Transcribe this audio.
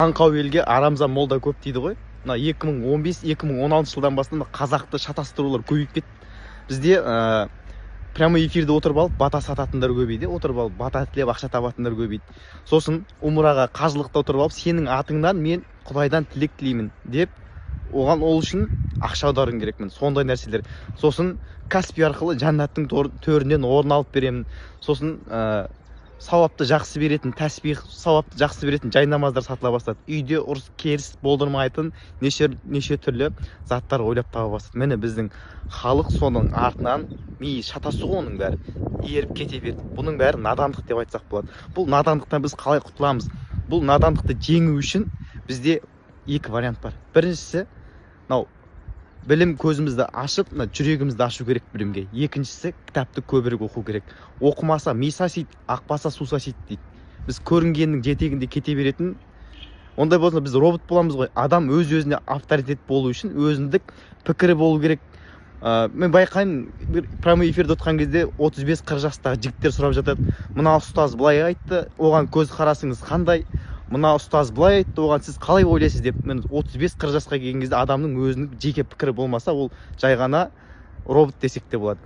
аңқау елге арамзан молда көп дейді ғой. Мына 2015-2016 жылдан бастап қазақты шатастырулар көбейіп кетті. Бізде прямой эфирде отырып алып бата сататындар көбейді, отырып алып бата тілеп ақша табатындар көбейді. Сосын умраға қажылықта отырып алып сенің атыңнан мен Құдайдан тілек тілеймін деп оған ол үшін ақша аударуым керекпін. Сондай нәрселер. Сосын Каспи арқылы jannattың төрінен орын алып беремін. Сосын сауапты жақсы беретін, тәсбих сауапты жақсы беретін жай намаздар сатыла бастады. Үйде ұрыс керіс болдырмайтын неше түрлі заттар ойлап таба бастады. Міне біздің халық соның артынан миы шатасу оның бәрі еріп кете берді. Бұның бәрі надандық деп айтсақ болады. Бұл надандықтан біз қалай құтыламыз? Бұл надандықты жеңу үшін бізде екі вариант бар. Біріншісі, білім көзімізді ашып, жүрегімізді ашу керек білімге. Екіншісі, кітапты көбірек оқу керек. Оқымаса ми сасиды, ақпаса су сасиды дейді. Біз көрінгеннің жетегінде кете беретін. Ондай болса біз робот боламыз ғой. Адам өз-өзіне авторитет болу үшін өзіндік пікірі болу керек. Мен байқаймын, прямой эфирде отқан кезде 35-40 жастағы жігіттер сұрап жатады. Мына ұстаз былай айтты, оған көз қарасыңыз қандай? Мына ұстаз былай айтты, оған сіз қалай ойлайсыз деп. Мен 35-40 жасқа келген кезде адамның өзінің жеке пікірі болмаса, ол жай ғана робот десек те болады.